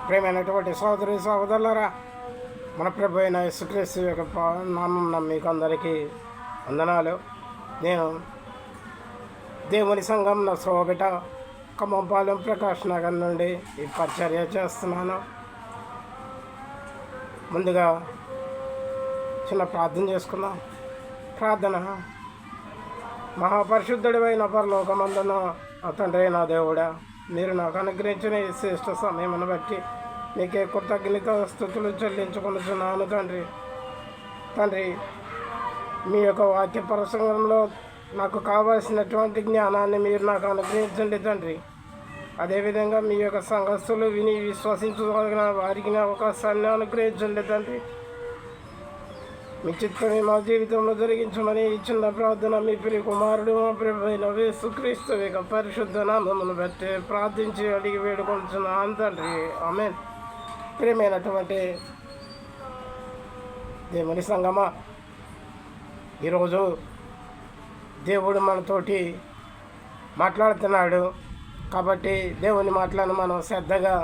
ప్రేమైనటువంటి సహోదరులారా, మన ప్రభు అయిన యేసుక్రీస్తు యొక్క నామం మీకు అందరికీ వందనాలు. నేను దేవుని సంఘం నర్సరావుపేట ఖమ్మంపాలెం ప్రకాష్ నగర్ నుండి ఈ పరిచర్య చేస్తున్నాను. ముందుగా చిన్న ప్రార్థన చేసుకుందాం. ప్రార్థన. మహాపరిశుద్ధుడైన పరలోకమందున తండ్రి అయిన దేవుడా, మీరు నాకు అనుగ్రహించిన ఈ శ్రేష్ఠ సమయమును బట్టి నీకే కృతజ్ఞత స్తుతులు చెల్లించుకొనుచున్నాను తండ్రి. మీ యొక్క వాక్య ప్రసంగంలో నాకు కావాల్సినటువంటి జ్ఞానాన్ని మీరు నాకు అనుగ్రహించండి తండ్రి. అదేవిధంగా మీ యొక్క సంఘస్థులు విని విశ్వసించగలిగిన వారికి అవకాశాన్ని అనుగ్రహించండి తండ్రి. మీ చిత్తమే మా జీవితంలో జరిగించమని ఈ చిన్న ప్రార్థన మీ ప్రియ కుమారుడు మా ప్రభు అయిన యేసుక్రీస్తు యొక్క పరిశుద్ధ నామమును బట్టి ప్రార్థించి అడిగి వేడుకొంటున్నాను తండ్రి. ఆమేన్. ప్రియమైనటువంటి దేవుని సంగమా, ఈరోజు దేవుడు మనతోటి మాట్లాడుతున్నాడు కాబట్టి దేవుని మాటలను మనం శ్రద్ధగా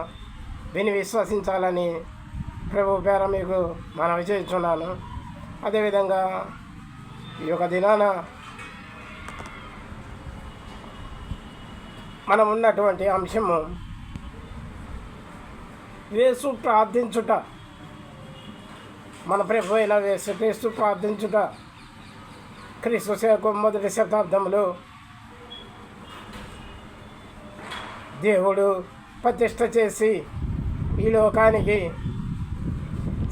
విని విశ్వసించాలని ప్రభు పేర మీకు మనవి చేస్తున్నాను. అదేవిధంగా ఈ యొక్క దినాన మనం ఉన్నటువంటి అంశము యేసు ప్రార్థించుట. మన ప్రభు అయిన యేసుక్రీస్తు ప్రార్థించుట క్రీస్తు శకం మొదటి శతాబ్దంలో దేవుడు ప్రతిష్ఠ చేసి ఈ లోకానికి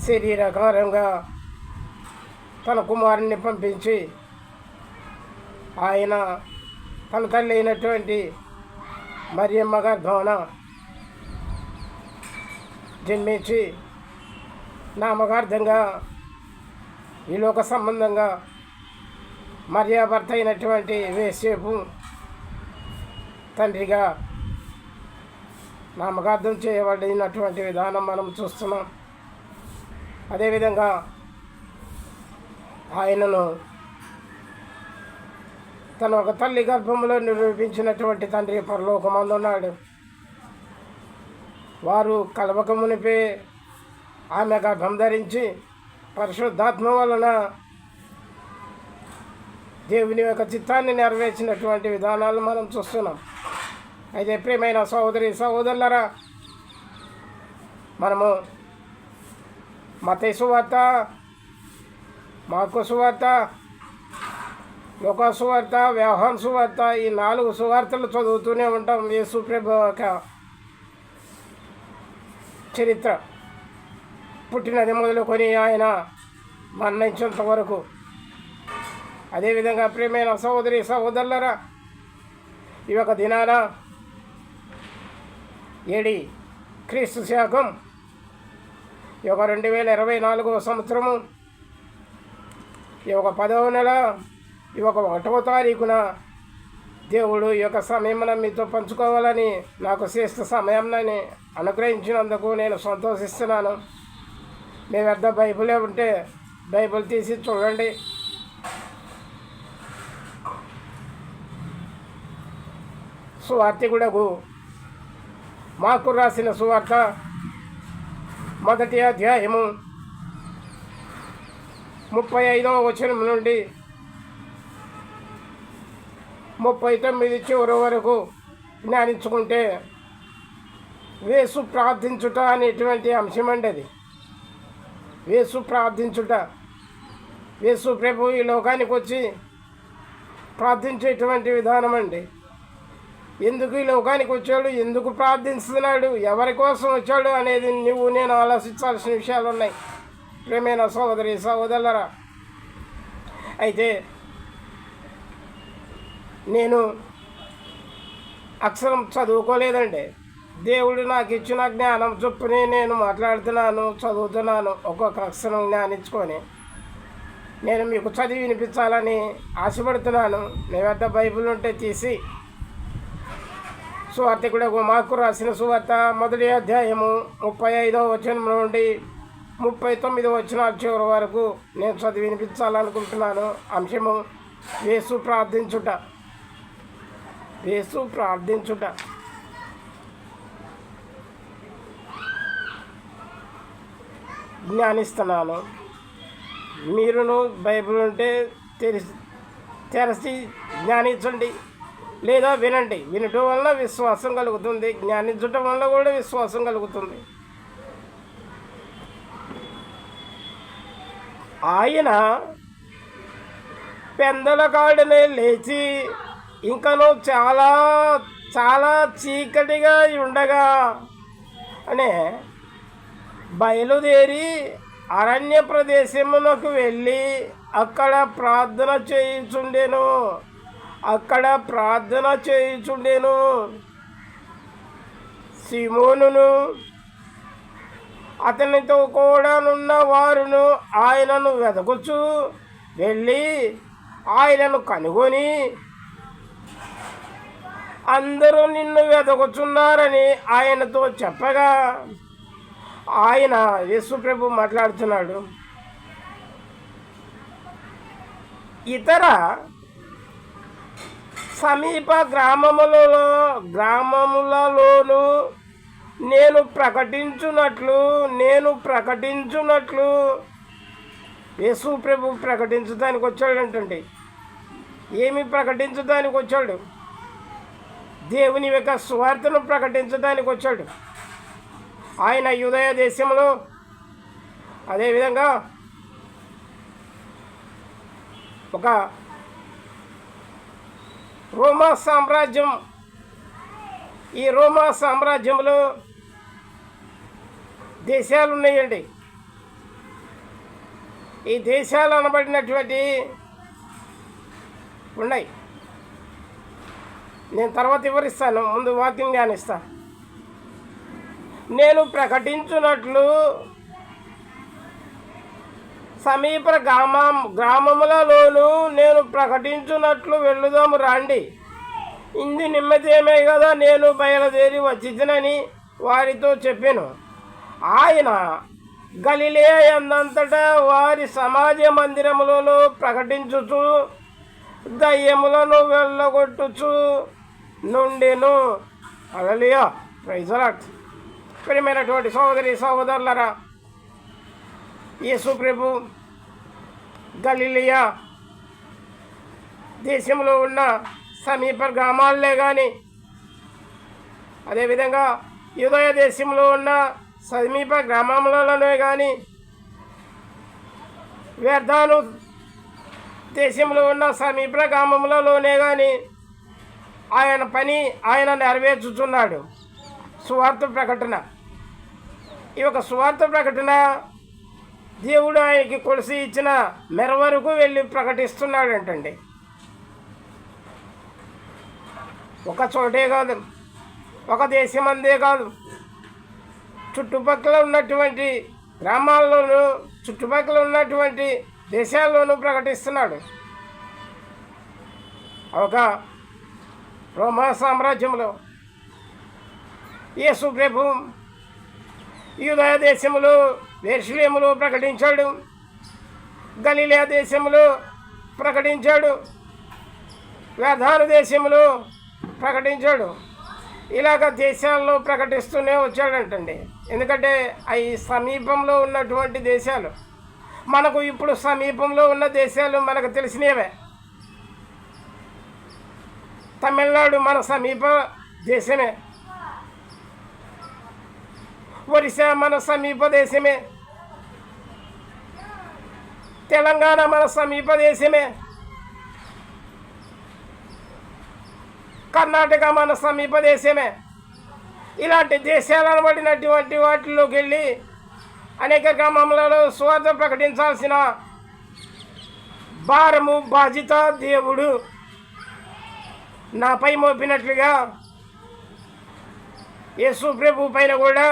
శరీరకారంగా తన కుమారుని పంపించి ఆయన తన తల్లి అయినటువంటి మరియమ్మ గర్భమున జన్మించి నామకార్థంగా ఈ లోక సంబంధంగా మరియా భర్త అయినటువంటి యోసేపు తండ్రిగా నామకార్థం చేయబడినటువంటి విధానం మనం చూస్తున్నాం. అదేవిధంగా ఆయనను తన ఒక తల్లి గర్భంలో నిరూపించినటువంటి తండ్రి పరలోకమందున్నాడు. వారు కలవక మునిపే ఆమె గర్భం ధరించి పరిశుద్ధాత్మ వలన దేవుని యొక్క చిత్తాన్ని నెరవేర్చినటువంటి విధానాలు మనం చూస్తున్నాం. అయితే ప్రియమైన సహోదరులారా, మనము మత్తయి సువార్త, మార్కు సువార్త, లూకా సువార్త, యోహాను సువార్త, ఈ 4 సువార్తలు చదువుతూనే ఉంటాం. యేసు ప్రభు యొక్క చరిత్ర పుట్టినది మొదలుకొని ఆయన మరణించేంత వరకు. అదేవిధంగా ప్రియమైన సహోదరులారా, ఈ యొక్క దినాన ఏడి క్రీస్తు శకం ఈ యొక్క 2024 సంవత్సరము ఈ యొక్క 10వ నెల ఈ యొక్క 1వ తారీఖున దేవుడు ఈ యొక్క సమయమున మీతో పంచుకోవాలని నాకు శ్రేష్ఠ సమయాన్ని అనుగ్రహించినందుకు నేను సంతోషిస్తున్నాను. మీ వద్ద బైబిలే ఉంటే బైబిల్ తీసి చూడండి. సువార్తికుడకు మార్కు రాసిన సువార్త 1వ అధ్యాయము 35వ వచనం నుండి 39 చివరి వరకు జ్ఞానించుకుంటే యేసు ప్రార్థించుట అనేటువంటి అంశం అండి. అది యేసు ప్రార్థించుట. యేసు ప్రభు ఈ లోకానికి వచ్చి ప్రార్థించేటువంటి విధానం అండి. ఎందుకు ఈ లోకానికి వచ్చాడు, ఎందుకు ప్రార్థిస్తున్నాడు, ఎవరి కోసం వచ్చాడు అనేది నేను ఆలోచించాల్సిన విషయాలు ఉన్నాయి ప్రియమైన సహోదరులారా. అయితే నేను అక్షరం చదువుకోలేదండి. దేవుడు నాకు ఇచ్చిన జ్ఞానం చొప్పునే నేను మాట్లాడుతున్నాను, చదువుతున్నాను. ఒక్కొక్క అక్షరం జ్ఞానించుకొని నేను మీకు చదివి వినిపించాలని ఆశపడుతున్నాను. మీ వద్ద బైబిల్ ఉంటే తీసి సువార్తికుడకు మార్కు రాసిన సువార్త 1వ అధ్యాయము 35వ వచనం నుండి 39వ వచనాల చివరి వరకు నేను చదివి వినిపించాలనుకుంటున్నాను. అంశము యేసు ప్రార్థించుట. యేసు ప్రార్థించుట. జ్ఞానిస్తున్నాను. మీరును బైబిల్ ఉంటే తెరచి జ్ఞానించండి, లేదా వినండి. వినటం వల్ల విశ్వాసం కలుగుతుంది, జ్ఞానించటం వల్ల కూడా విశ్వాసం కలుగుతుంది. ఆయన పెందల కాడనే లేచి ఇంకను చాలా చాలా చీకటిగా ఉండగా అనే బయలుదేరి అరణ్య ప్రదేశమునకు వెళ్ళి అక్కడ ప్రార్థన చేయుచుండెను. సీమోనును అతనితో కూడానున్న వారును ఆయనను వెతకుచు వెళ్ళి ఆయనను కనుగొని, అందరూ నిన్ను వెతకుచున్నారని ఆయనతో చెప్పగా, ఆయన యేసు ప్రభు మాట్లాడుతున్నాడు, ఇతర సమీప గ్రామములలోను నేను ప్రకటించున్నట్లు యేసు ప్రభు ప్రకటించడానికి వచ్చాడంటండి. ఏమి ప్రకటించడానికి వచ్చాడు? దేవుని యొక్క సువార్తను ప్రకటించడానికి వచ్చాడు. ఆయన యూదయ దేశంలో, అదేవిధంగా ఒక రోమా సామ్రాజ్యం, ఈ రోమా సామ్రాజ్యంలో దేశాలు ఉన్నాయండి. ఈ దేశాలు అనబడినటువంటి ఉన్నాయి. నేను తర్వాత వివరిస్తాను, ముందు వాక్యం ధ్యానిస్తా. నేను ప్రకటించున్నట్లు సమీప గ్రామములలోనూ నేను ప్రకటించున్నట్లు వెళ్ళుదాము రండి. ఇందు నిమ్మతేమే కదా నేను బయలుదేరి వచ్చినని వారితో చెప్పాను. ఆయన గలిలయ యందంతటా వారి సమాజ మందిరములలో ప్రకటించుచు దయ్యములను వెళ్ళగొట్టుచు నుండెను. హల్లెలూయా, ప్రైజ్ ది లార్డ్. ప్రియమైనటువంటి సహోదరి సహోదరులారా, యేసు ప్రభు గలిలయ దేశంలో ఉన్న సమీప గ్రామాలే కానీ, అదేవిధంగా యూదయ దేశంలో ఉన్న సమీప గ్రామములలోనే కానీ, వ్యర్థాను దేశంలో ఉన్న సమీప గ్రామములలోనే కానీ ఆయన పని ఆయన నెరవేర్చుచున్నాడు. సువార్త ప్రకటన. ఈ యొక్క సువార్త ప్రకటన దేవుడు ఆయనకి కొలిసి ఇచ్చిన మేర వరకు వెళ్ళి ప్రకటిస్తున్నాడంటండి. ఒక చోటే కాదు, ఒక దేశం అందే కాదు, చుట్టుపక్కల ఉన్నటువంటి గ్రామాల్లోనూ చుట్టుపక్కల ఉన్నటువంటి దేశాల్లోనూ ప్రకటిస్తున్నాడు. ఒక రోమా సామ్రాజ్యంలో యేసు ప్రభు యూదయ దేశంలో యెరూషలేములో ప్రకటించాడు, గలిలయ దేశంలో ప్రకటించాడు, వ్యర్థాను దేశంలో ప్రకటించాడు. ఇలాగ దేశాల్లో ప్రకటిస్తూనే వచ్చాడంటండి. ఎందుకంటే అవి సమీపంలో ఉన్నటువంటి దేశాలు. మనకు ఇప్పుడు సమీపంలో ఉన్న దేశాలు మనకు తెలిసినవే. తమిళనాడు మన సమీప దేశమే, ఒరిస్సా మన సమీప దేశమే, తెలంగాణ మన సమీప దేశమే, కర్ణాటక మన సమీప దేశమే. ఇలాంటి దేశాలు అనబడినటువంటి వాటిలోకి వెళ్ళి అనేక గ్రామములలో సువార్త ప్రకటించాల్సిన భారము బాధ్యత దేవుడు నాపై మోపినట్లుగా యేసు ప్రభు పైన కూడా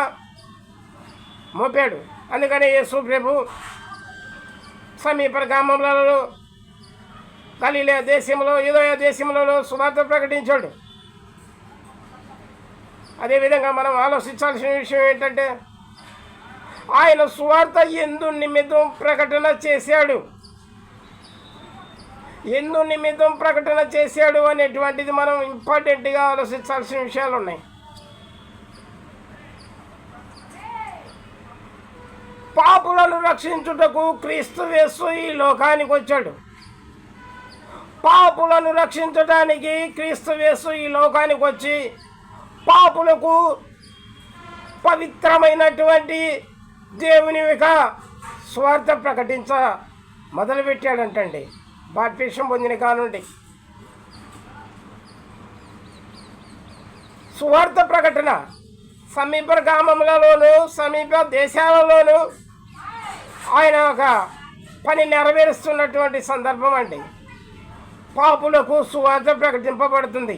మోపాడు. అందుకని యేసు ప్రభు సమీప గ్రామములలో, గలిలయ దేశంలో, యూదయ దేశంలో సువార్త ప్రకటించాడు. అదేవిధంగా మనం ఆలోచించాల్సిన విషయం ఏంటంటే, ఆయన సువార్త ఎందు నిమిత్తం ప్రకటన చేశాడు. ఎందు నిమిత్తం ప్రకటన చేశాడు అనేటువంటిది మనం ఇంపార్టెంట్గా ఆలోచించాల్సిన విషయాలు ఉన్నాయి. పాపులను రక్షించుటకు క్రీస్తు యేసు ఈ లోకానికి వచ్చాడు. పాపులను రక్షించడానికి క్రీస్తు యేసు ఈ లోకానికి వచ్చి పాపులకు పవిత్రమైనటువంటి దేవుని యొక్క స్వార్థ ప్రకటించ మొదలుపెట్టాడంటండి. బాప్తిసం పొందిన కానుండి సువార్త ప్రకటన సమీప గ్రామములలోనూ సమీప దేశాలలోనూ ఆయన ఒక పని నెరవేరుస్తున్నటువంటి సందర్భం అండి. పాపులకు సువార్త ప్రకటింపబడుతుంది.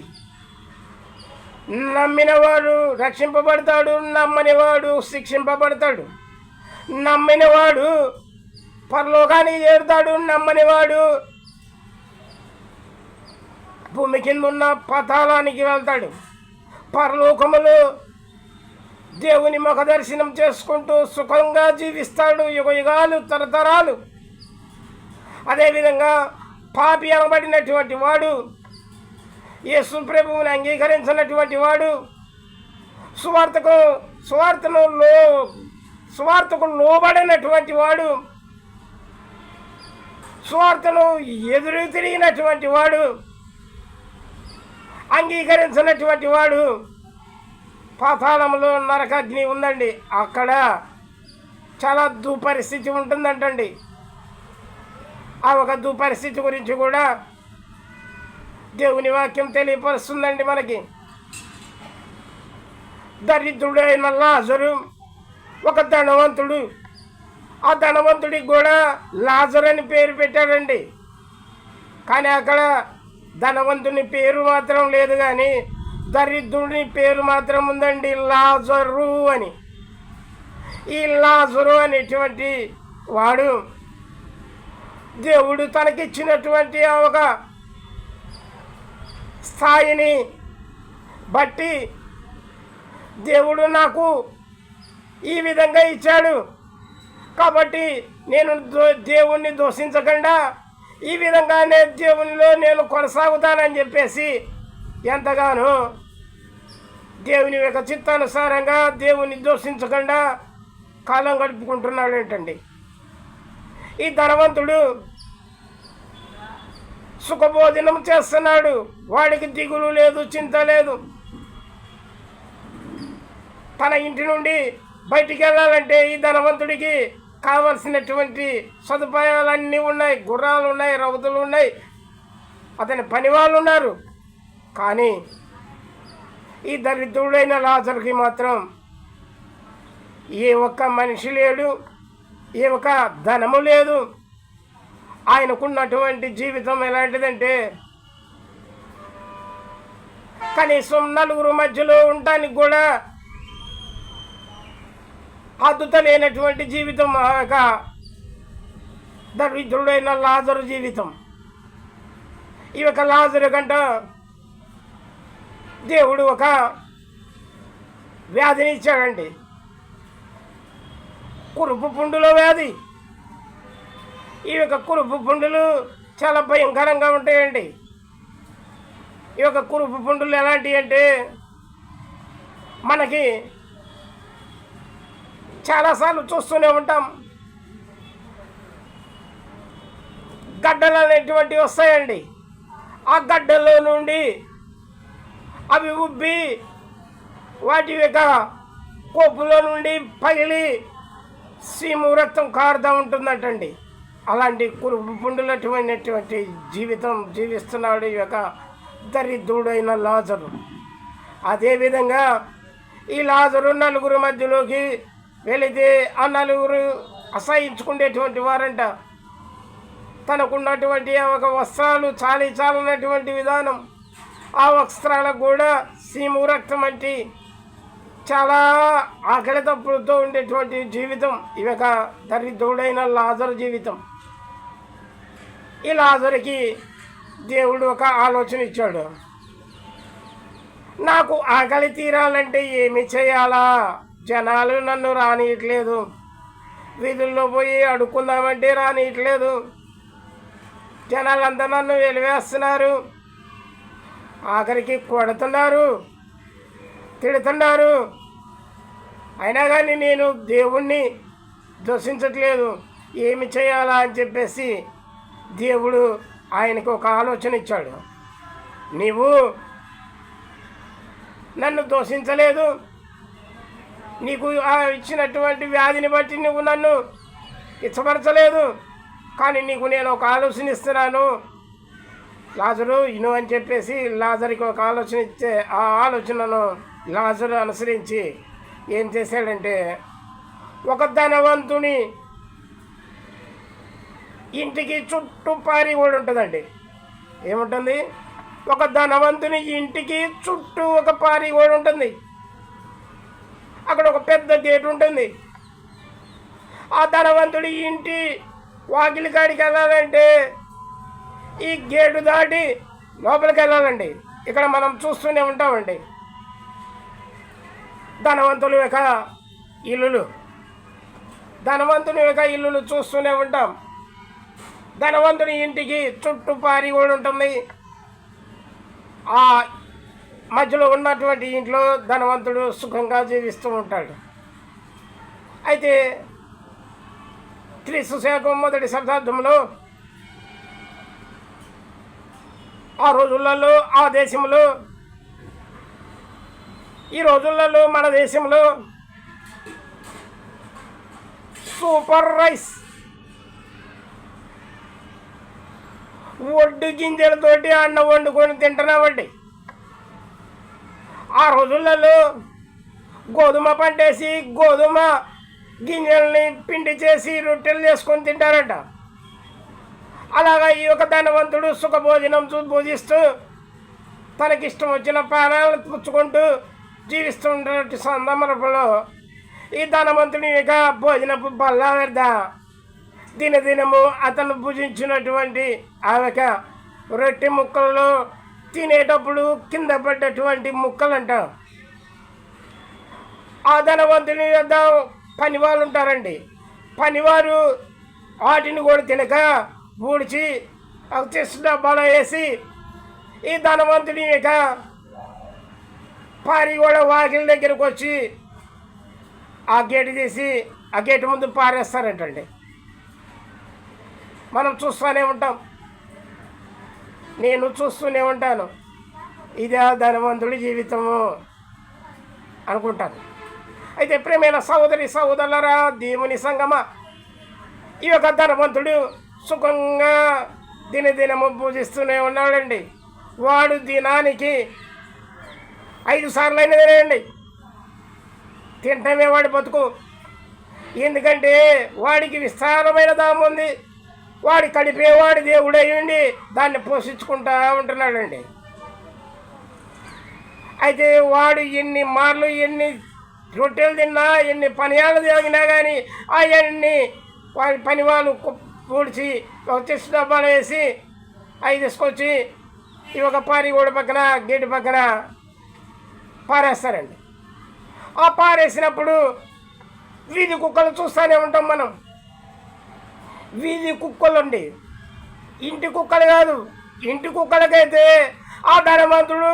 నమ్మినవాడు రక్షింపబడతాడు, నమ్మనివాడు శిక్షింపబడతాడు. నమ్మినవాడు పరలోకానికి చేరుతాడు, నమ్మనివాడు భూమి కింద ఉన్న పతాళానికి వెళ్తాడు. పరలోకములో దేవుని ముఖ దర్శనం చేసుకుంటూ సుఖంగా జీవిస్తాడు యుగయుగాలు తరతరాలు. అదేవిధంగా పాపి అనబడినటువంటి వాడు, యేసు ప్రభువుని అంగీకరించినటువంటి వాడు, సువార్తకు లోబడినటువంటి వాడు, సువార్తను ఎదురు తిరిగినటువంటి వాడు, అంగీకరించినటువంటి వాడు పాతాళంలో నరకాగ్ని ఉందండి. అక్కడ చాలా దుపరిస్థితి ఉంటుందంటండి. ఆ ఒక దుపరిస్థితి గురించి కూడా దేవుని వాక్యం తెలియపరుస్తుందండి మనకి. దరిద్రుడైన లాజరు ఒక ధనవంతుడు. ఆ ధనవంతుడికి కూడా లాజరు అని పేరు పెట్టాడండి. కానీ అక్కడ ధనవంతుని పేరు మాత్రం లేదు, కానీ దరిద్రుని పేరు మాత్రం ఉందండి, లాజరు అని. ఈ లాజరు అనేటువంటి వాడు దేవుడు తనకిచ్చినటువంటి ఒక స్థాయిని బట్టి దేవుడు నాకు ఈ విధంగా ఇచ్చాడు కాబట్టి నేను దేవుణ్ణి దూషించకుండా ఈ విధంగానే దేవునిలో నేను కొనసాగుతానని చెప్పేసి ఎంతగానో దేవుని యొక్క చిత్తానుసారంగా దేవుని దూషించకుండా కాలం గడుపుకుంటున్నాడు ఏంటండి. ఈ ధనవంతుడు సుఖభోజనం చేస్తున్నాడు. వాడికి దిగులు లేదు, చింత లేదు. తన ఇంటి నుండి బయటికి వెళ్ళాలంటే ఈ ధనవంతుడికి కావలసినటువంటి సదుపాయాలన్నీ ఉన్నాయి. గుర్రాలు ఉన్నాయి, రౌతులు ఉన్నాయి, అతని పని వాళ్ళు ఉన్నారు. కానీ ఈ దరిద్రుడైన లాజరుకి మాత్రం ఏ ఒక్క మనిషి లేడు, ఏ ఒక్క ధనము లేదు. ఆయనకున్నటువంటి జీవితం ఎలాంటిదంటే కనీసం నలుగురు మధ్యలో ఉండటానికి కూడా అద్భుత లేనటువంటి జీవితం ఆ యొక్క దరిద్రుడైన లాజరు జీవితం. ఈ యొక్క లాజరు కంట దేవుడు ఒక వ్యాధిని ఇచ్చాడండి, కురుపు పుండుల వ్యాధి. ఈ యొక్క కురుపు పుండులు చాలా భయంకరంగా ఉంటాయండి. ఈ యొక్క కురుపు పుండులు ఎలాంటివి అంటే మనకి చాలాసార్లు చూస్తూనే ఉంటాం. గడ్డలు అనేటువంటివి వస్తాయండి. ఆ గడ్డల్లో నుండి అవి ఉబ్బి వాటి యొక్క కోపులో నుండి పగిలి సీము రక్తం కారుతూ ఉంటుందంటండి. అలాంటి కురుపు పుండులటువంటి జీవితం జీవిస్తున్నాడు ఈ యొక్క దరిద్రుడైన లాజరు. అదేవిధంగా ఈ లాజరు నలుగురు మధ్యలోకి వెళితే ఆ నలుగురు అసహించుకునేటువంటి వారంట. తనకున్నటువంటి ఒక వస్త్రాలు చాలినటువంటి విధానం, ఆ వస్త్రాలకు కూడా సీము రక్తం అంటే చాలా ఆకలి తప్పులతో ఉండేటువంటి జీవితం ఈ యొక్క దరిద్రుడైన లాజరు జీవితం. ఈ లాజరుకి దేవుడు ఒక ఆలోచన ఇచ్చాడు. నాకు ఆకలి తీరాలంటే ఏమి చేయాలా? జనాలు నన్ను రానియట్లేదు, వీధుల్లో పోయి అడుక్కుందామంటే రానియట్లేదు, జనాలంతా నన్ను వెలివేస్తున్నారు, ఆఖరికి కొడుతున్నారు, తిడుతున్నారు. అయినా కానీ నేను దేవుణ్ణి దూషించట్లేదు. ఏమి చేయాలా అని చెప్పేసి దేవుడు ఆయనకు ఒక ఆలోచన ఇచ్చాడు. నీవు నన్ను దూషించలేదు, నీకు ఇచ్చినటువంటి వ్యాధిని బట్టి నువ్వు నన్ను ఇచ్చపరచలేదు, కానీ నీకు నేను ఒక ఆలోచన ఇస్తున్నాను లాజరు ఇను అని చెప్పేసి లాజర్కి ఒక ఆలోచన ఇచ్చే ఆ ఆలోచనను లాజరు అనుసరించి ఏం చేశాడంటే, ఒక ధనవంతుని ఇంటికి చుట్టూ పారి కూడా ఉంటుందండి. ఏముంటుంది? ఒక ధనవంతుని ఇంటికి చుట్టూ ఒక పారి కూడా ఉంటుంది. అక్కడ ఒక పెద్ద గేటు ఉంటుంది. ఆ ధనవంతుడి ఇంటి వాకిలి కాడికి వెళ్ళాలంటే ఈ గేటు దాటి లోపలికి వెళ్ళాలండి. ఇక్కడ మనం చూస్తూనే ఉంటామండి ధనవంతుల యొక్క ఇల్లులు చూస్తూనే ఉంటాం. ధనవంతుని ఇంటికి చుట్టూ పారి కూడా ఉంటుంది. ఆ మధ్యలో ఉన్నటువంటి ఇంట్లో ధనవంతుడు సుఖంగా జీవిస్తూ ఉంటాడు. అయితే క్రీస్తు శకం 1వ శతాబ్దంలో ఆ రోజులలో ఆ దేశంలో, ఈ రోజులలో మన దేశంలో సూపర్ రైస్ ఒడ్డు గింజలతోటి అన్నం వండుకొని తింటున్నామండి. ఆ రోజులలో గోధుమ పంటేసి గోధుమ గింజల్ని పిండి చేసి రొట్టెలు చేసుకొని తింటారట. అలాగా ఈ యొక్క ధనవంతుడు సుఖభోజనం భోజిస్తూ తనకిష్టం వచ్చిన పానాలను పుచ్చుకుంటూ జీవిస్తున్న సందర్భంలో ఈ ధనవంతుని యొక్క భోజనపు బల్ల వద్ద దినదినము అతను భుజించినటువంటి ఆ యొక్క రొట్టె ముక్కలలో తినేటప్పుడు కింద పడ్డటువంటి ముక్కలంట. ఆ ధనవంతుని వద్ద పనివాళ్ళు ఉంటారండి. పనివారు వాటిని కూడా తినక ఊడ్చి చెస్ డబ్బాలో వేసి ఈ ధనవంతుని యొక్క పారి కూడా వాకిల దగ్గరకు వచ్చి ఆ గేటు తీసి ఆ గేటు ముందు పారేస్తారంటండి. మనం చూస్తూనే ఉంటాం, నేను చూస్తూనే ఉంటాను. ఇదే ధనవంతుడి జీవితము అనుకుంటాను. అయితే ప్రేమైన సహోదరి సహోదరులారా, దేవుని సంగమ, ఈ యొక్క ధనవంతుడు సుఖంగా దినదినము పూజిస్తూనే ఉన్నాడండి. వాడు దినానికి 5 సార్లు అయినా తినండి, తింటమే వాడి బతుకు. ఎందుకంటే వాడికి విస్తారమైన దాము ఉంది. వాడి కడిపేవాడి దేవుడై ఉండి దాన్ని పోషించుకుంటూ ఉంటున్నాడండి. అయితే వాడు ఎన్ని మార్లు ఎన్ని రొట్టెలు తిన్నా ఎన్ని పనియాలు తాగినా కానీ అవన్నీ వాడి పని వాళ్ళు పూడ్చి ఒక చెస్ డబ్బాలు వేసి అవి తీసుకొచ్చి ఈ ఒక పారి ఓడి పక్కన గేటు పక్కన పారేస్తారండి. ఆ పారేసినప్పుడు వీధి కుక్కలు చూస్తూనే ఉంటాం మనం. వీధి కుక్కలు అండి, ఇంటి కుక్కలు కాదు. ఇంటి కుక్కలకైతే ఆ ధనవంతుడు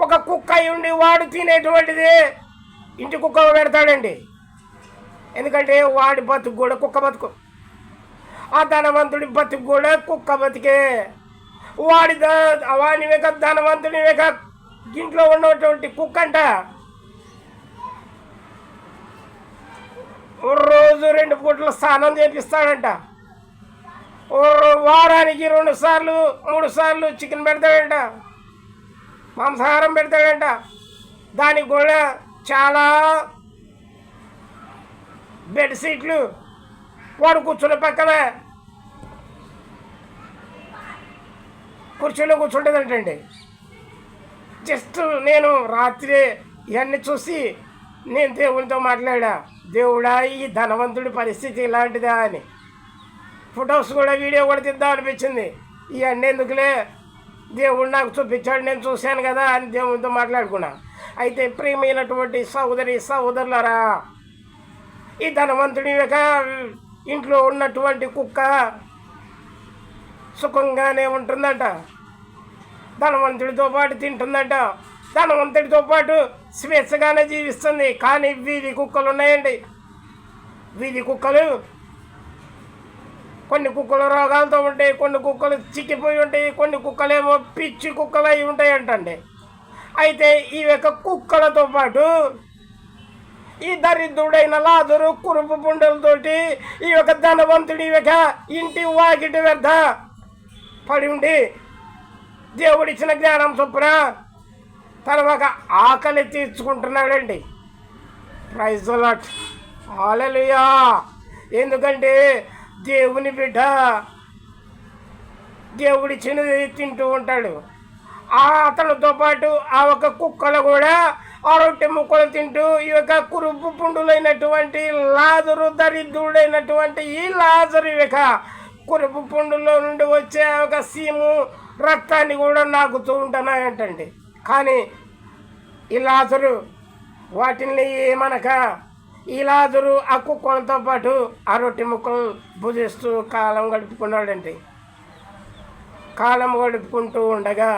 ఒక కుక్క అయి ఉండి వాడు తినేటువంటిది ఇంటి కుక్క పెడతాడండి. ఎందుకంటే వాడి బతుకు కూడా కుక్క బతుకు, ఆ ధనవంతుడి బతుకు కూడా కుక్క బతికే. వాడి యొక్క ధనవంతుని యొక్క ఇంట్లో ఉన్నటువంటి కుక్క అంట రోజు 2 పూటలు స్నానం చేపిస్తాడంట. వారానికి 2 సార్లు 3 సార్లు చికెన్ పెడతాడంట, మాంసాహారం పెడతాడంట. దానికి కూడా చాలా బెడ్షీట్లు వాడు కూర్చున్న పక్కన కుర్చీలో కూర్చుంటుందంటండి. జస్ట్ నేను రాత్రి ఇవన్నీ చూసి నేను దేవునితో మాట్లాడా, దేవుడా ఈ ధనవంతుడి పరిస్థితి ఇలాంటిదా అని. ఫొటోస్ కూడా వీడియో కూడా తీద్దాం అనిపించింది. ఇవన్నీ ఎందుకులే, దేవుడు నాకు చూపించాడు, నేను చూశాను కదా అని దేవునితో మాట్లాడుకున్నా. అయితే ప్రియమైనటువంటి సహోదరి సహోదరులారా, ఈ ధనవంతుడి యొక్క ఇంట్లో ఉన్నటువంటి కుక్క సుఖంగానే ఉంటుందట, ధనవంతుడితో పాటు తింటుందట, ధనవంతుడితో పాటు స్వేచ్ఛగానే జీవిస్తుంది. కానీ వీధి కుక్కలు ఉన్నాయండి, వీధి కుక్కలు, కొన్ని కుక్కలు రోగాలతో ఉంటాయి, కొన్ని కుక్కలు చిక్కిపోయి ఉంటాయి, కొన్ని కుక్కలేమో పిచ్చి కుక్కలు అయి ఉంటాయి అంటండి. అయితే ఈ యొక్క కుక్కలతో పాటు ఈ దరిద్రుడైన లాజరు కురుపు పుండలతోటి ఈ యొక్క ధనవంతుడి యొక్క ఇంటి వాకిటి వ్యర్థ పడి ఉండి దేవుడిచ్చిన జ్ఞానం చొప్పున తన ఒక ఆకలి తీర్చుకుంటున్నాడండి. ప్రైజ్ ది లార్డ్, హల్లెలూయా. ఎందుకంటే దేవుని బిడ్డ దేవుడిచ్చినది తింటూ ఉంటాడు. అతనితో పాటు ఆ ఒక కుక్కలు కూడా ఆ రొట్టె ముక్కలు తింటూ ఈ యొక్క కురుపు పుండులైనటువంటి లాజరు, దరిద్రుడైనటువంటి ఈ లాజరు యొక్క కురుపు పుండులో నుండి వచ్చే ఒక సీము రక్తాన్ని కూడా నాకుతూ ఉంటున్నాయంటండి. కానీ ఈ లాజరు వాటిని ఏమనక ఈ లాజరు ఆ కుక్కలతో పాటు ఆ రొట్టె ముక్కలు భుజిస్తూ కాలం గడుపుకున్నాడండి. కాలం గడుపుకుంటూ ఉండగా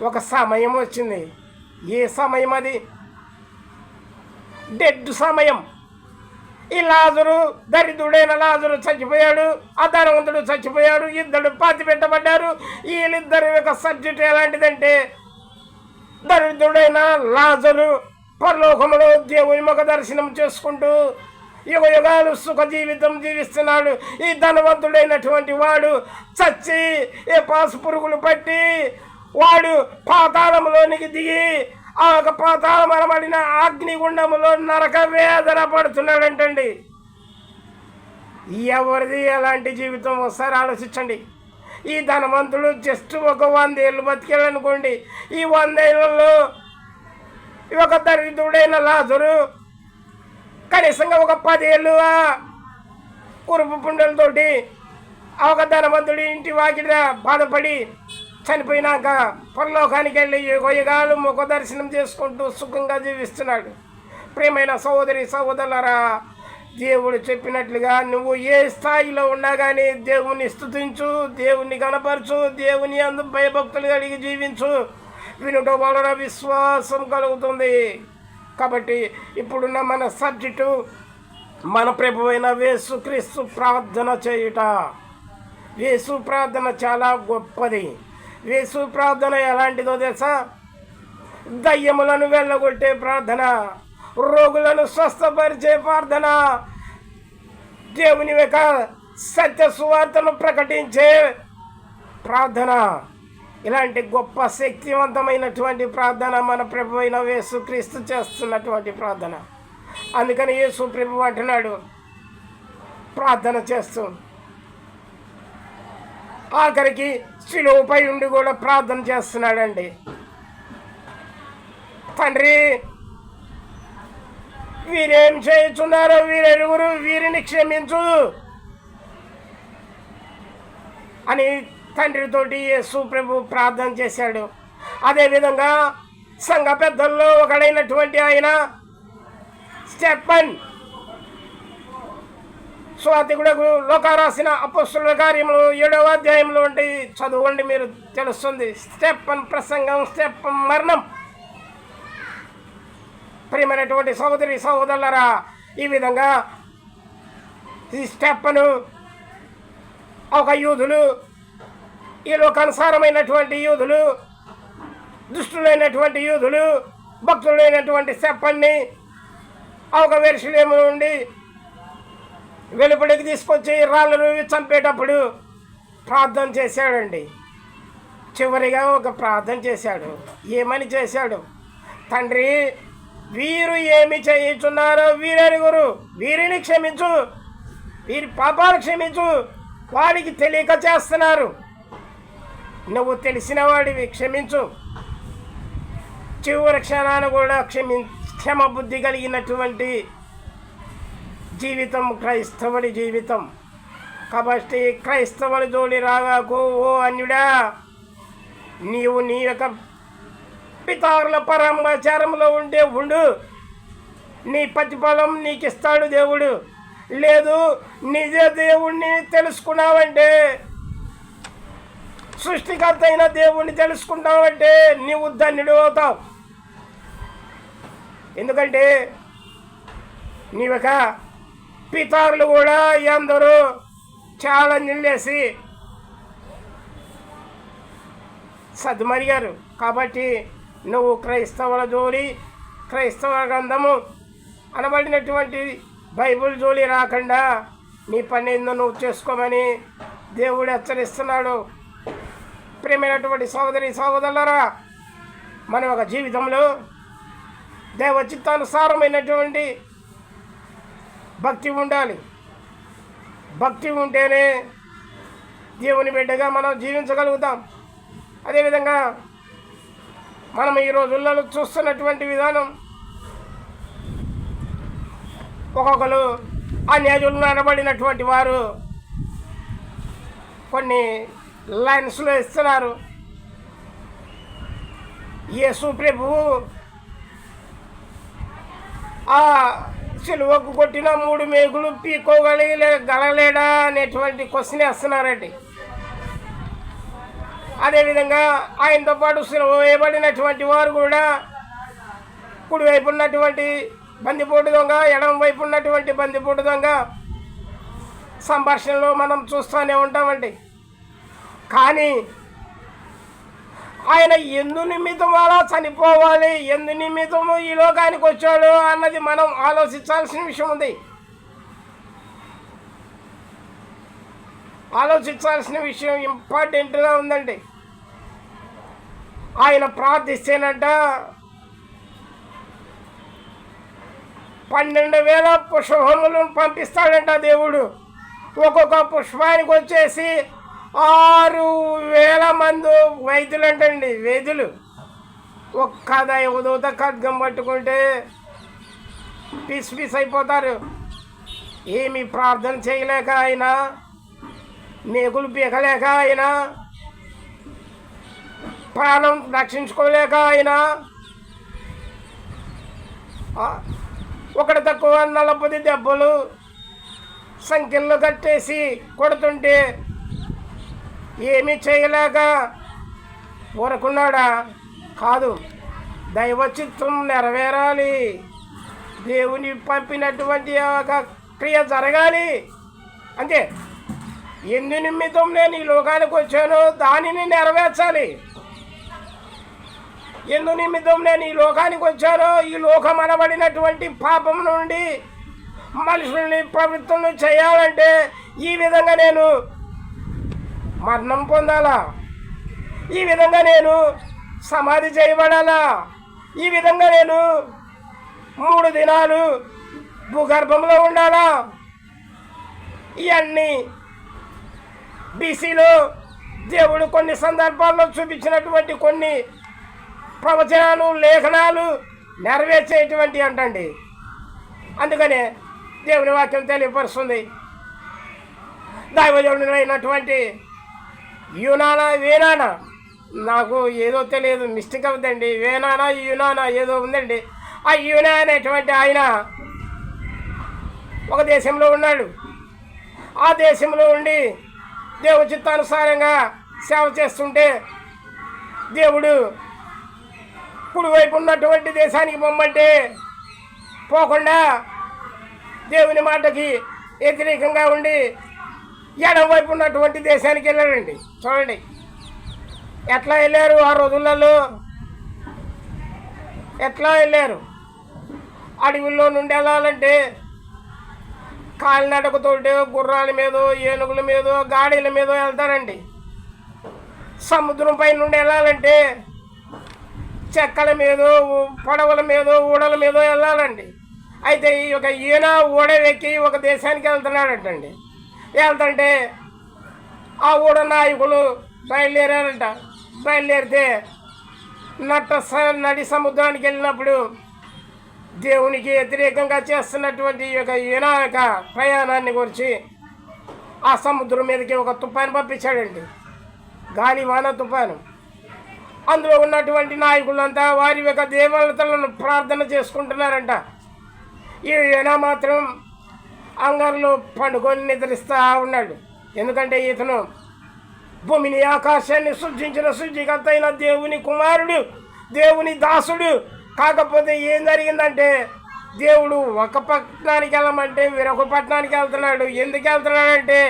ఒక సమయం వచ్చింది. ఏ సమయం అది? డెడ్ సమయం. ఈ లాజరు, దరిద్రుడైన లాజరు చచ్చిపోయాడు, ఆ ధనవంతుడు చచ్చిపోయాడు, ఇద్దరు పాతి పెట్టబడ్డారు. వీళ్ళిద్దరి యొక్క సబ్జెక్ట్ ఎలాంటిదంటే, దరిద్రుడైన లాజరు పరలోకములో దేవుని ముఖ దర్శనం చేసుకుంటూ యుగ యుగాలు సుఖ జీవితం జీవిస్తున్నాడు. ఈ ధనవంతుడైనటువంటి వాడు చచ్చి ఏ పాసు పురుగులు పట్టి వాడు పాతాళంలోనికి దిగి ఆ ఒక పాతాళమనబడిన అగ్నిగుండములో నరక వేదన పడుతున్నాడంటండి. ఎవరిది ఎలాంటి జీవితం ఒకసారి ఆలోచించండి. ఈ ధనవంతుడు జస్ట్ ఒక 100 ఏళ్ళు బతికేయాలనుకోండి. ఈ 100 ఏళ్ళలో ఒక దరిద్రుడైన లాజరు కనీసంగా ఒక 10 ఏళ్ళు కురుపు పుండలతోటి ఆ ఒక ధనవంతుడి ఇంటి వాకిట బాధపడి చనిపోయినాక పరలోకానికి వెళ్ళి యుగాలు ముఖ దర్శనం చేసుకుంటూ సుఖంగా జీవిస్తున్నాడు. ప్రియమైన సహోదరి సహోదరులారా, దేవుడు చెప్పినట్లుగా నువ్వు ఏ స్థాయిలో ఉన్నా కానీ దేవుని స్తుతించు, దేవుని గణపరచు, దేవుని అందు భయభక్తులు కలిగి జీవించు. వినుట వలన విశ్వాసం కలుగుతుంది. కాబట్టి ఇప్పుడున్న మన సబ్జెక్టు మన ప్రభువైన యేసుక్రీస్తు ప్రార్థన చేయుట. యేసు ప్రార్థన చాలా గొప్పది. యేసు ప్రార్థన ఎలాంటిదో తెలుసా? దయ్యములను వెళ్ళగొట్టే ప్రార్థన, రోగులను స్వస్థపరిచే ప్రార్థన, దేవుని యొక్క సత్య సువార్తను ప్రకటించే ప్రార్థన. ఇలాంటి గొప్ప శక్తివంతమైనటువంటి ప్రార్థన మన ప్రభు అయిన యేసుక్రీస్తు చేస్తున్నటువంటి ప్రార్థన. అందుకని యేసు ప్రభు అంటున్నాడు ప్రార్థన చేస్తూ, ఆఖరికి శిలువపై ఉండి కూడా ప్రార్థన చేస్తున్నాడండి. తండ్రి, వీరేం చేయుచున్నారో వీరెరుగురు, వీరిని క్షమించు అని తండ్రితోటి యేసు ప్రభు ప్రార్థన చేశాడు. అదేవిధంగా సంఘ పెద్దల్లో ఒకడైనటువంటి ఆయన స్టెఫన్, స్వాతికుడకు లోకా రాసిన అపోస్తలుల కార్యములు 7వ అధ్యాయంలో ఉండి చదవండి, మీరు తెలుస్తుంది. స్టెఫన్ ప్రసంగం, స్టెఫన్ మరణం. ప్రియమైనటువంటి సహోదరి సహోదరులారా, ఈ విధంగా ఈ స్టెఫను ఒక యూదులు, ఈ లోకానుసారమైనటువంటి యూదులు, దుష్టులైనటువంటి యూదులు, భక్తులైనటువంటి స్టెఫన్ని ఒక యెరూషలేము నుండి వెలుపడికి తీసుకొచ్చి రాళ్ళను చంపేటప్పుడు ప్రార్థన చేశాడండి. చివరిగా ఒక ప్రార్థన చేశాడు. ఏమని చేశాడు? తండ్రి, వీరు ఏమి చేయుచున్నారో వీరెరుగురు, వీరిని క్షమించు, వీరి పాపాలు క్షమించు, వారికి తెలియక చేస్తున్నారు. నువ్వు తెలిసిన వాడివి, క్షమించు. చివరి క్షణాన్ని కూడా క్షమ బుద్ధి కలిగినటువంటి జీవితం క్రైస్తవుడి జీవితం. కాబట్టి క్రైస్తవుని జోలి రాగాకు ఓ అన్యుడా. నీవు నీ యొక్క పితారుల పరమాచారంలో ఉండే ఉండు, నీ ప్రతిఫలం నీకు ఇస్తాడు దేవుడు. లేదు, నిజ దేవుణ్ణి తెలుసుకున్నావంటే, సృష్టికర్త అయిన దేవుణ్ణి తెలుసుకుంటావంటే నీవు ధన్యుడు అవుతావు. ఎందుకంటే నీ యొక్క పితారులు కూడా ఎందరూ ఛాలెంజ్లు వేసి సద్మరిగారు. కాబట్టి నువ్వు క్రైస్తవుల జోలి, క్రైస్తవ గ్రంథము అనబడినటువంటి బైబిల్ జోలి రాకుండా నీ పని ఏందో నువ్వు చేసుకోమని దేవుడు హెచ్చరిస్తున్నాడు. ప్రియమైనటువంటి సోదరి సోదరులారా, మన ఒక జీవితంలో దైవ చిత్తానుసారమైనటువంటి భక్తి ఉండాలి. భక్తి ఉంటేనే దేవుని బిడ్డగా మనం జీవించగలుగుతాం. అదేవిధంగా మనం ఈ రోజుల్లో చూస్తున్నటువంటి విధానం, ఒక్కొక్కరు అన్యాయులు అనబడినటువంటి వారు కొన్ని లైన్స్లో ఇస్తున్నారు. యేసు ప్రభువు ఆ సిలువకు కొట్టిన 3 మేకులు గలలేడా అనేటువంటి క్వశ్చన్ వేస్తున్నారండి. అదేవిధంగా ఆయనతో పాటు సిలువ వేయబడినటువంటి వారు కూడా కుడివైపు ఉన్నటువంటి బందిపోటు దొంగ, ఎడమ వైపు ఉన్నటువంటి బందిపోటు దొంగ సంభాషణలో మనం చూస్తూనే ఉంటామండి. కానీ ఆయన ఎందు నిమిత్తం అలా చనిపోవాలి, ఎందు నిమిత్తము ఈ లోకానికి వచ్చాడు అన్నది మనం ఆలోచించాల్సిన విషయం ఉంది. ఆలోచించాల్సిన విషయం ఇంపార్టెంట్గా ఉందండి. ఆయన ప్రార్థిస్తేనంట 12,000 పుష్పములను పంపిస్తాడంట దేవుడు. ఒక్కొక్క పుష్పానికి వచ్చేసి 6,000 మంది వైద్యులు అంటండి. వైద్యులు ఒక్క దైవదూత ఖడ్గం పట్టుకుంటే పీస్ అయిపోతారు. ఏమి ప్రార్థన చేయలేక ఆయన, మేకులు పీకలేక ఆయన, ప్రాణం రక్షించుకోలేక ఆయన, ఒకటి తక్కువ 40 దెబ్బలు సంఖ్యల్లో కట్టేసి కొడుతుంటే ఏమీ చేయలేక ఊరుకున్నాడా? కాదు, దైవ చిత్తం నెరవేరాలి, దేవుని పంపినటువంటి ఒక క్రియ జరగాలి. అంతే. ఎందు నిమిత్తం నేను ఈ లోకానికి వచ్చానో దానిని నెరవేర్చాలి. ఎందు నిమిత్తం నేను ఈ లోకానికి వచ్చానో ఈ లోకం అనబడినటువంటి పాపం నుండి మనుషుల్ని పవిత్రులను చేయాలంటే ఈ విధంగా నేను మరణం పొందాలా, ఈ విధంగా నేను సమాధి చేయబడాలా, ఈ విధంగా నేను 3 దినాలు భూగర్భంలో ఉండాలా. ఇవన్నీ బీసీలో దేవుడు కొన్ని సందర్భాల్లో చూపించినటువంటి కొన్ని ప్రవచనాలు, లేఖనాలు నెరవేర్చేటువంటి అంటండి. అందుకనే దేవుని వాక్యం తెలియపరుస్తుంది. దైవజనుడైనటువంటి వేనానా, నాకు ఏదో తెలియదు, మిస్టేక్ అవుతుందండి. యూనానా ఏదో ఉందండి. ఆ యూనా అనేటువంటి ఆయన ఒక దేశంలో ఉన్నాడు. ఆ దేశంలో ఉండి దేవ చిత్తానుసారంగా సేవ చేస్తుంటే దేవుడు కుడివైపు ఉన్నటువంటి దేశానికి పొమ్మంటే పోకుండా దేవుని మాటకి వ్యతిరేకంగా ఉండి ఎడమ వైపు ఉన్నటువంటి దేశానికి వెళ్ళాడండి. చూడండి ఎట్లా వెళ్ళారు, ఆ రోజులలో ఎట్లా వెళ్ళారు. అడవుల్లో నుండి వెళ్ళాలంటే కాలినడకతోటి గుర్రాల మీదో, ఏనుగుల మీదో, గాడీల మీదో వెళ్తారండి. సముద్రం పై నుండి వెళ్ళాలంటే చెక్కల మీదో, పడవల మీదో, ఊడల మీదో వెళ్ళాలండి. అయితే ఈ యొక్క ఈయన ఊడ ఎక్కి ఒక దేశానికి వెళ్తున్నాడంటండి. వెళ్తుంటే ఆ ఊడ నాయకులు బయలుదేరారంట. బయలుదేరితే నడి సముద్రానికి వెళ్ళినప్పుడు దేవునికి వ్యతిరేకంగా చేస్తున్నటువంటి యొక్క ఈయన యొక్క ప్రయాణాన్ని గురించి ఆ సముద్రం మీదకి ఒక తుఫాను పంపించాడండి. గాలి వాన తుఫాను. అందులో ఉన్నటువంటి నాయకులంతా వారి యొక్క దేవతలను ప్రార్థన చేసుకుంటున్నారంట. ఈయన మాత్రం అంగర్లో పండుకొని నిద్రిస్తూ ఉన్నాడు. ఎందుకంటే ఇతను భూమిని ఆకాశాన్ని సృష్టించిన సృష్టికర్త అయిన దేవుని కుమారుడు, దేవుని దాసుడు. కాకపోతే ఏం జరిగిందంటే దేవుడు ఒక పట్టణానికి వెళ్ళమంటే వేరొక పట్టణానికి వెళ్తున్నాడు. ఎందుకు వెళ్తున్నాడంటే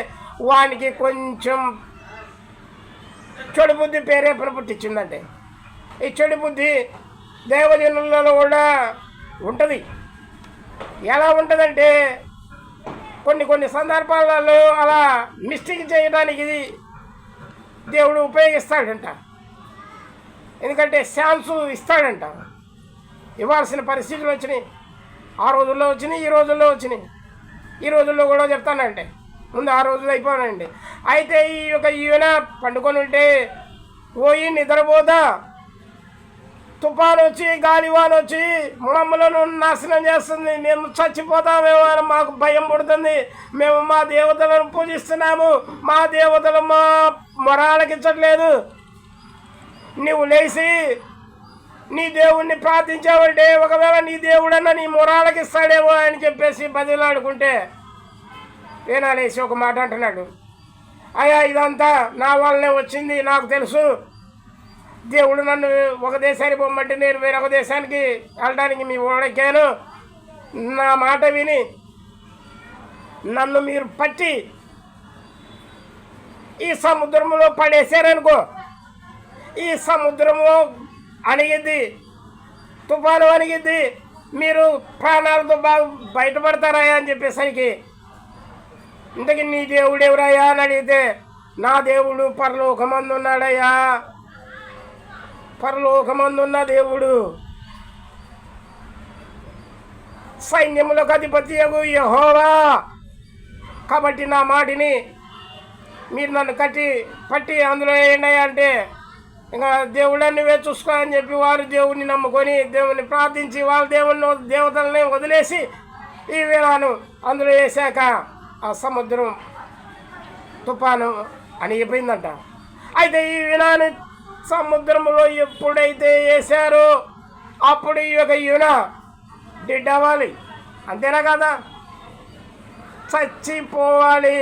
వానికి కొంచెం చెడు బుద్ధి ప్రేరేపణ పుట్టించిందంటే. ఈ చెడు బుద్ధి దేవజనులలో కూడా ఉంటుంది. ఎలా ఉంటుందంటే కొన్ని సందర్భాలలో అలా మిస్టేక్ చేయడానికి ఇది దేవుడు ఉపయోగిస్తాడంట. ఎందుకంటే ఛాన్స్ ఇస్తాడంట. ఇవ్వాల్సిన పరిస్థితులు వచ్చినాయి, ఆ రోజుల్లో వచ్చినాయి, ఈ రోజుల్లో వచ్చినాయి. ఈ రోజుల్లో కూడా చెప్తానంటే ముందు ఆ రోజులు అయిపోయానండి. అయితే ఈ యొక్క ఈయన పండుకొని ఉంటే పోయి నిద్రపోదా తుఫాను వచ్చి గాలివాన్ వచ్చి మమ్మలను నాశనం చేస్తుంది, మేము చచ్చిపోతామేమో అని మాకు భయం పుడుతుంది. మేము మా దేవతలను పూజిస్తున్నాము, మా దేవతలు మా మొరాలకించట్లేదు. నువ్వు లేచి నీ దేవుణ్ణి ప్రార్థించావంటే ఒకవేళ నీ దేవుడన్నా నీ మొరాలకి ఇస్తాడేమో అని చెప్పేసి బదిలాడుకుంటే వేనాలేసి ఒక మాట అంటున్నాడు, అయ్యా ఇదంతా నా వల్లనే వచ్చింది, నాకు తెలుసు. దేవుడు నన్ను ఒక దేశానికి పొమ్మంటే నేను వేరొక దేశానికి వెళ్ళడానికి మీ ఓడెక్కాను. నా మాట విని నన్ను మీరు పట్టి ఈ సముద్రంలో పడేశారనుకో, ఈ సముద్రము అణిగిద్ది, తుఫాను అణిగిద్ది, మీరు ప్రాణాలతో బయటపడతారా అని చెప్పేసరికి ఇంతకీ నీ దేవుడు ఎవరయ్యా అని అడిగితే నా దేవుడు పరలోకమందు ఉన్నాడయ్యా, పరలోకమందున్న దేవుడు సైన్యములకు అధిపతియగు యెహోవా. కాబట్టి నా మాటిని మీరు నన్ను పట్టి అందులో వేయండి అంటే ఇంకా దేవుళ్ళని నువ్వే చూసుకో అని చెప్పి వారు దేవుడిని నమ్ముకొని దేవుడిని ప్రార్థించి వాళ్ళ దేవతలని వదిలేసి ఈ వీణాను అందులో వేసాక ఆ సముద్రం తుఫాను అణిగిపోయిందంట. అయితే ఈ వీణాను సముద్రంలో ఎప్పుడైతే వేశారో అప్పుడు ఈ యొక్క యూన డెడ్ అవ్వాలి, అంతేనా కదా, చచ్చిపోవాలి,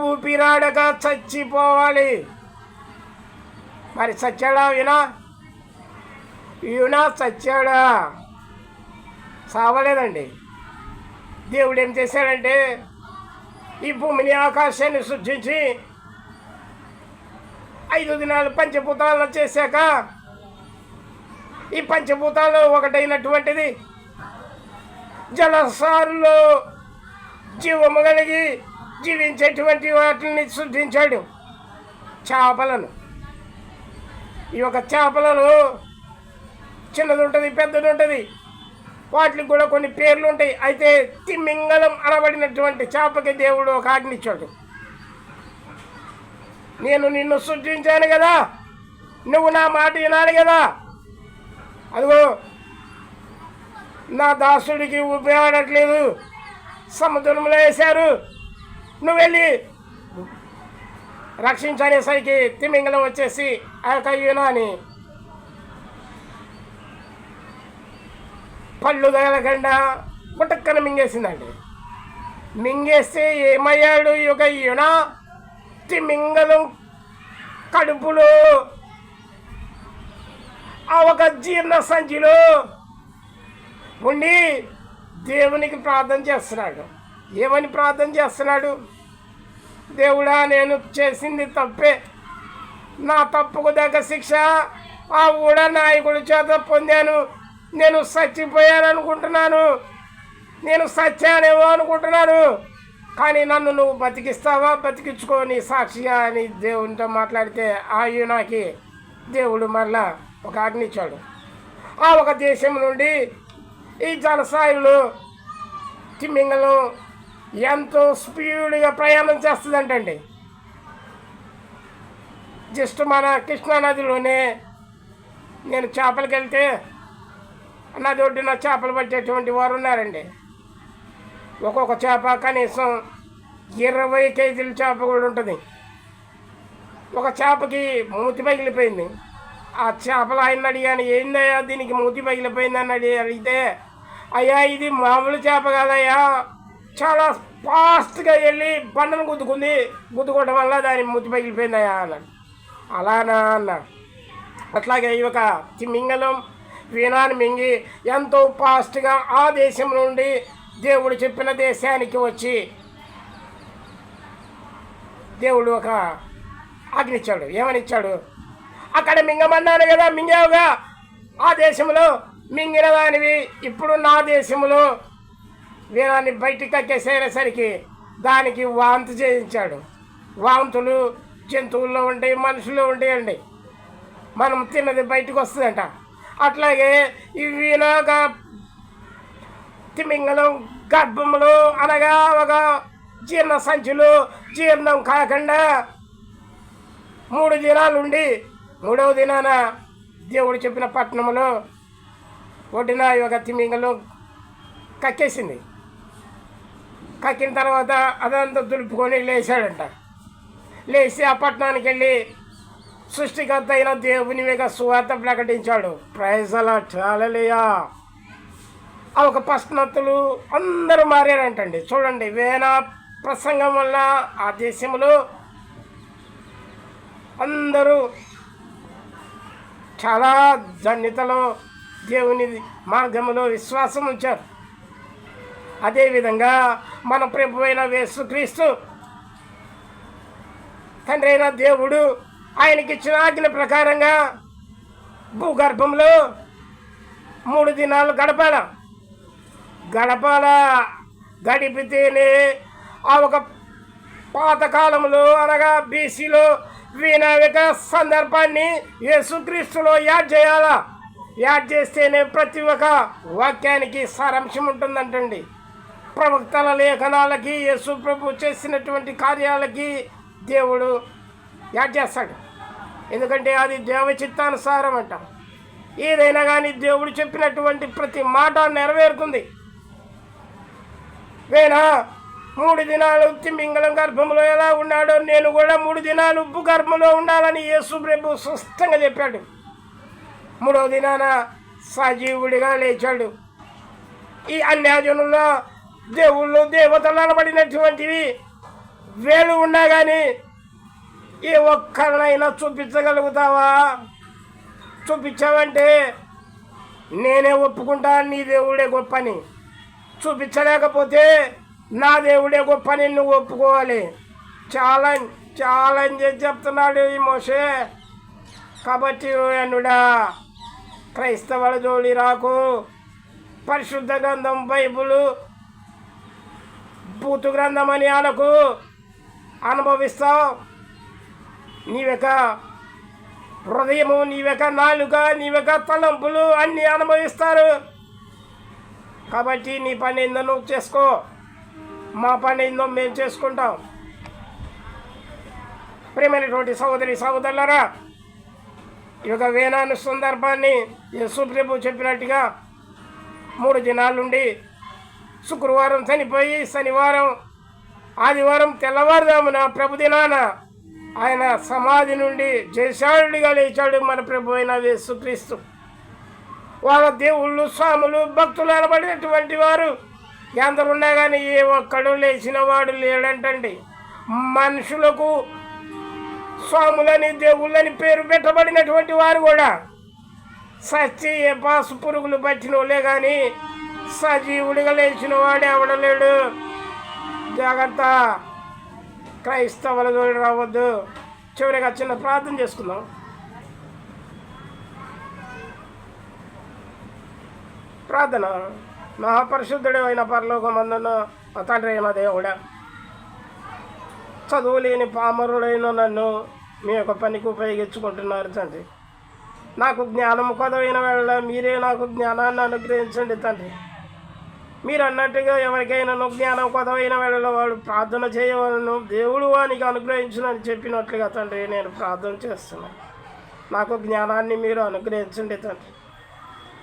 ఊపిరాడక చచ్చిపోవాలి. మరి చచ్చాడా యూన చచ్చాడా? సావలేదండి. దేవుడు ఏం చేశాడంటే ఈ భూమిని ఆకాశాన్ని సృష్టించి 5 దినాలు పంచభూతాలను చేశాక ఈ పంచభూతాలు ఒకటైనటువంటిది జలసారులో జీవము కలిగి జీవించేటువంటి వాటిని సృష్టించాడు, చేపలను. ఈ యొక్క చేపలలో చిన్నది ఉంటుంది, పెద్దది ఉంటుంది, వాటికి కూడా కొన్ని పేర్లు ఉంటాయి. అయితే తిమింగలం అనబడినటువంటి చేపకి దేవుడు ఒక ఆజ్ఞ ఇచ్చాడు. నేను నిన్ను సృష్టించాను కదా, నువ్వు నా మాట వినాలి కదా. అదిగో నా దాసుడికి ఉపయోగపడట్లేదు, సముద్రంలో వేశారు, నువ్వు వెళ్ళి రక్షించనేసరికి తిమింగలం వచ్చేసి ఆ యొక్క యూనాని పళ్ళు తగలకుండా పుట్టక్కన మింగేసిందండి. మింగేస్తే ఏమయ్యాడు ఈ యొక్క యూన? తిమింగలం కడుపులో ఆ ఒక జీర్ణ సంచిలో ఉండి దేవునికి ప్రార్థన చేస్తున్నాడు. ఏమని ప్రార్థన చేస్తున్నాడు? దేవుడా, నేను చేసింది తప్పే, నా తప్పుకు దగ్గ శిక్ష ఆ ఊడ నాయకుడి చేత పొందాను, నేను చచ్చిపోయాను అనుకుంటున్నాను, నేను సత్యానేమో అనుకుంటున్నాను, కానీ నన్ను నువ్వు బతికిస్తావా, బతికించుకో నీ సాక్షిగా అని దేవునితో మాట్లాడితే ఆ యూనాకి దేవుడు మళ్ళా ఒక ఆజ్ఞ ఇచ్చాడు. ఆ ఒక దేశం నుండి ఈ జలసాయులు తిమింగలం ఎంతో స్పీడ్గా ప్రయాణం చేస్తుందంటండి. జస్ట్ మన కృష్ణానదిలోనే నేను చేపలకి వెళ్తే నది ఒడ్డున చేపలు పట్టేటువంటి వారు ఉన్నారండి. ఒక్కొక్క చేప కనీసం 20 కేజీల చేప కూడా ఉంటుంది. ఒక చేపకి మూతి పగిలిపోయింది. ఆ చేపలు ఆయన అడిగాను, ఏందయ్యా దీనికి మూతి పగిలిపోయిందని అడిగితే, అయ్యా ఇది మామూలు చేప కాదయ్యా, చాలా ఫాస్ట్గా వెళ్ళి బండను గుద్దుకోవడం వల్ల దాని మూతి పగిలిపోయిందయ్యా అన్నాడు. అలానా అన్న. అట్లాగే ఈ యొక్క తిమింగలం వీణాన్ని మింగి ఎంతో ఫాస్ట్గా ఆ దేశం నుండి దేవుడు చెప్పిన దేశానికి వచ్చి దేవుడు ఒక ఆజ్ఞిచ్చాడు. ఏమనిచ్చాడు? అక్కడ మింగమన్నాను కదా, మింగావుగా, ఆ దేశంలో మింగిన దానివి ఇప్పుడు నా దేశంలో వీణాన్ని బయటికి కక్కేసేసరికి దానికి వాంతి చేయించాడు. వాంతులు జంతువుల్లో ఉంటాయి, మనుషుల్లో ఉంటాయండి. మనం తిన్నది బయటకు వస్తుందంట. అట్లాగే ఈ వీణగా తిమింగలం గర్భంలో అనగా ఒక జీర్ణ సంచులు జీర్ణం కాకుండా 3 దినాలు ఉండి 3వ దినాన దేవుడు చెప్పిన పట్టణంలో ఒడ్డిన ఒక తిమింగలం కక్కేసింది. కక్కిన తర్వాత అదంతా దులుపుకొని లేచాడంట. లేచి ఆ పట్టణానికి వెళ్ళి సృష్టికర్త అయిన దేవుని యొక్క సువార్త ప్రకటించాడు. ప్రైజ్ అలాట్, హల్లెలూయా. ఆ ఒక పట్టణస్తులు అందరూ మారారంటండి. చూడండి, వేణ ప్రసంగం వల్ల ఆ దేశంలో అందరూ చాలా ధన్యతలో దేవుని మార్గంలో విశ్వాసం ఉంచారు. అదేవిధంగా మన ప్రభు అయిన యేసుక్రీస్తు తండ్రి అయిన దేవుడు ఆయనకిచ్చిన ఆజ్ఞ ప్రకారంగా భూగర్భంలో 3 దినాలు గడిపితేనే ఆ ఒక పాతకాలంలో అనగా బీసీలో వీణ యొక్క సందర్భాన్ని యేసుక్రీస్తులో యాడ్ చేస్తేనే ప్రతి ఒక్క వాక్యానికి సారాంశం ఉంటుందంటండి. ప్రవక్తల లేఖనాలకి యేసు ప్రభు చేసినటువంటి కార్యాలకి దేవుడు యాడ్ చేస్తాడు. ఎందుకంటే అది దేవ చిత్తానుసారం అంట. ఏదైనా కానీ దేవుడు చెప్పినటువంటి ప్రతి మాట నెరవేరుతుంది. వేణ 3 దినాలు తిమింగలం గర్భంలో ఎలా ఉన్నాడో నేను కూడా 3 దినాలు ఉప్పు గర్భంలో ఉండాలని యేసు ప్రభు స్పష్టంగా చెప్పాడు. 3వ దినాన సజీవుడిగా లేచాడు. ఈ అన్యాజనుల్లో దేవుళ్ళు దేవతలు అనబడినటువంటివి వేలు ఉన్నా కానీ ఏ ఒక్కరినైనా చూపించగలుగుతావా? చూపించావంటే నేనే ఒప్పుకుంటా నీ దేవుడే గొప్పని. చూపించలేకపోతే నా దేవుడే గొప్పని నువ్వు ఒప్పుకోవాలి. ఛాలెంజ్ చెప్తున్నాడు ఈ మోషే. కాబట్టి అన్నుడా, క్రైస్తవుల జోలి రాకు. పరిశుద్ధ గ్రంథం బైబుల్ బూతు గ్రంథం అని అనకు. అనుభవిస్తావు. నీవెక హృదయము, నీవెక నాలుక, నీవెక తలంపులు అన్నీ అనుభవిస్తారు. కాబట్టి నీ పని ఏందో నువ్వు చేసుకో, మా పని ఏందో మేము చేసుకుంటాం. ప్రియమైనటువంటి సహోదరి సహోదరులారా, ఈ యొక్క వేణాను సందర్భాన్ని యేసు ప్రభు చెప్పినట్టుగా 3 దినాలుండి శుక్రవారం చనిపోయి శనివారం ఆదివారం తెల్లవారుదామున ప్రభుదినాన ఆయన సమాధి నుండి జయశాలుడిగా లేచాడు మన ప్రభు అయిన యేసుక్రీస్తు. వాళ్ళ దేవుళ్ళు స్వాములు భక్తులు అనబడినటువంటి వారు ఎందరున్నా కానీ ఏ ఒక్కడు లేచిన వాడు లేడంటండి. మనుషులకు స్వాములని దేవుళ్ళని పేరు పెట్టబడినటువంటి వారు కూడా సచ్చి ఏ పాసు పురుగులు పట్టిన వాళ్ళే కానీ సజీవుడిగా లేచిన వాడే అవడలేడు. జాగ్రత్త, క్రైస్తవుల జోలి రావద్దు. చివరిగా చిన్న ప్రార్థన చేసుకుందాం. ప్రార్థన. మహాపరిశుద్ధుడు అయిన పరలోకమందున మా తండ్రి అయిన దేవుడా, చదువు లేని పామరుడైన నన్ను మీ యొక్క పనికి ఉపయోగించుకుంటున్నారు తండ్రి. నాకు జ్ఞానం కొదవైన వేళ మీరే నాకు జ్ఞానాన్ని అనుగ్రహించండి తండ్రి. మీరు అన్నట్టుగా ఎవరికైనా జ్ఞానం కొదవైన వేళలో వాడు ప్రార్థన చేయవలను, దేవుడు వానికి అనుగ్రహించునని చెప్పినట్లుగా తండ్రి నేను ప్రార్థన చేస్తున్నాను. నాకు జ్ఞానాన్ని మీరు అనుగ్రహించండి తండ్రి.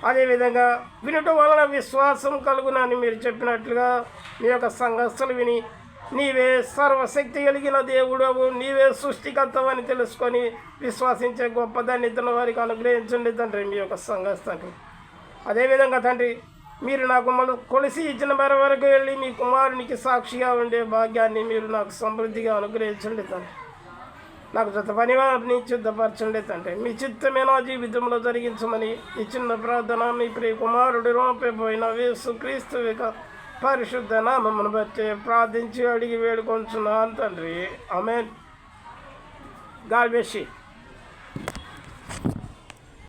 అదేవిధంగా వినటం వలన విశ్వాసం కలుగునని మీరు చెప్పినట్లుగా మీ యొక్క సంఘస్థలు విని నీవే సర్వశక్తి కలిగిన దేవుడవు, నీవే సృష్టికర్తవని తెలుసుకొని విశ్వసించే గొప్ప ధన్యతను వారికి అనుగ్రహించండి తండ్రి మీ యొక్క సంఘస్థకి. అదేవిధంగా తండ్రి మీరు నాకు కొలిసి ఇచ్చిన మేర వరకు వెళ్ళి మీ కుమారునికి సాక్షిగా ఉండే భాగ్యాన్ని మీరు నాకు సమృద్ధిగా అనుగ్రహించండి తండ్రి. నాకు జత పని వారిని సిద్ధపరచండి తండ్రి. మీ చిత్తమే నా జీవితంలో జరిగించమని ఈ చిన్న ప్రార్థన మీ ప్రియ కుమారుడు రూపపోయిన యేసు క్రీస్తు పరిశుద్ధ నామమును బట్టి ప్రార్థించి అడిగి వేడుకొంచున్నాను తండ్రి. ఆమేన్. God bless you.